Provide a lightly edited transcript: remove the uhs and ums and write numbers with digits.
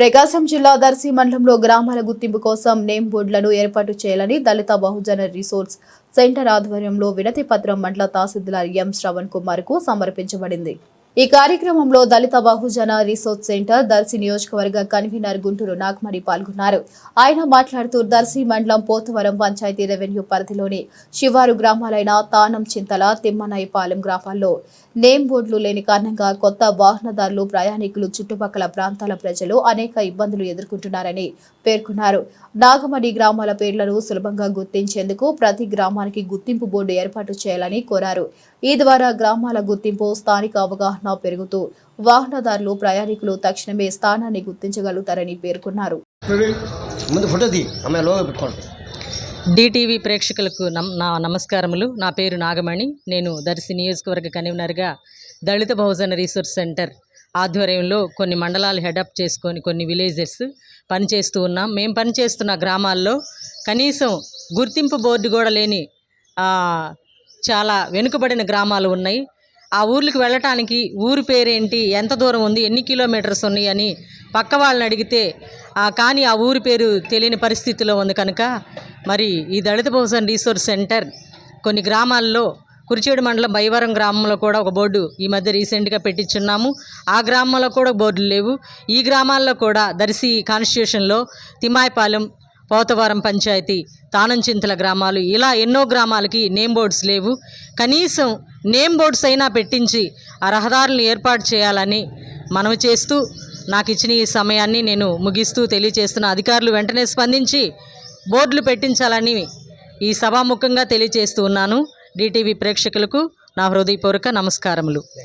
ప్రకాశం జిల్లా దర్శి మండలంలో గ్రామాల గుర్తింపు కోసం నేమ్ బోర్డులను ఏర్పాటు చేయాలని దళిత బహుజన రిసోర్స్ సెంటర్ ఆధ్వర్యంలో వినతి పత్రం మండల తహసీల్దార్ ఎం శ్రవణ్ కుమార్ కు సమర్పించబడింది. ఈ కార్యక్రమంలో దళిత బహుజన రిసోర్స్ సెంటర్ దర్శి నియోజకవర్గ కన్వీనర్ గుంటూరు నాగమణి పాల్గొన్నారు. ఆయన మాట్లాడుతూ దర్శి మండలం పోతవరం పంచాయతీ రెవెన్యూ పరిధిలోని శివారు గ్రామాలైన తానం చింతల తిమ్మనాయిపాలెం గ్రామాల్లో నేమ్ బోర్డులు లేని కారణంగా కొత్త వాహనదారులు ప్రయాణికులు చుట్టుపక్కల ప్రాంతాల ప్రజలు అనేక ఇబ్బందులు ఎదుర్కొంటున్నారని పేర్కొన్నారు. నాగమణి గ్రామాల పేర్లను సులభంగా గుర్తించేందుకు ప్రతి గ్రామానికి గుర్తింపు బోర్డు ఏర్పాటు చేయాలని కోరారు. ఈ ద్వారా గ్రామాల గుర్తింపు స్థానిక అవగాహన పెరుగుతూ వాహనదారులు ప్రయాణికులు తక్షణమే స్థానాన్ని గుర్తించగలుగుతారని పేర్కొన్నారు. డిటీవీ ప్రేక్షకులకు నా నమస్కారములు. నా పేరు నాగమణి. నేను దర్శి నియోజకవర్గ కన్వీనర్గా దళిత బహుజన రీసోర్స్ సెంటర్ ఆధ్వర్యంలో కొన్ని మండలాలు హెడప్ చేసుకొని కొన్ని విలేజెస్ పనిచేస్తూ ఉన్నాం. మేము పనిచేస్తున్న గ్రామాల్లో కనీసం గుర్తింపు బోర్డు కూడా లేని చాలా వెనుకబడిన గ్రామాలు ఉన్నాయి. ఆ ఊర్లకు వెళ్ళటానికి ఊరి పేరేంటి, ఎంత దూరం ఉంది, ఎన్ని కిలోమీటర్స్ ఉన్నాయి అని పక్క వాళ్ళని అడిగితే కానీ ఆ ఊరి పేరు తెలియని పరిస్థితిలో ఉంది. కనుక మరి ఈ దళిత బహుజన రీసోర్స్ సెంటర్ కొన్ని గ్రామాల్లో కురిచేడు మండలం బైవరం గ్రామంలో కూడా ఒక బోర్డు ఈ మధ్య రీసెంట్గా పెట్టించున్నాము. ఆ గ్రామంలో కూడా బోర్డులు లేవు. ఈ గ్రామాల్లో కూడా దర్శి కాన్స్టిట్యూషన్లో తిమ్మాయిపాలెం, పోతవరం పంచాయతీ, తానంచింతల గ్రామాలు ఇలా ఎన్నో గ్రామాలకి నేమ్ బోర్డ్స్ లేవు. కనీసం నేమ్ బోర్డ్స్ అయినా పెట్టించి ఆ రహదారులను ఏర్పాటు చేయాలని మనవి చేస్తూ నాకు ఇచ్చిన ఈ సమయాన్ని నేను ముగిస్తూ తెలియజేస్తున్న అధికారులు వెంటనే స్పందించి బోర్డులు పెట్టించాలని ఈ సభాముఖంగా తెలియజేస్తూ ఉన్నాను. డిటీవీ ప్రేక్షకులకు నా హృదయపూర్వక నమస్కారములు.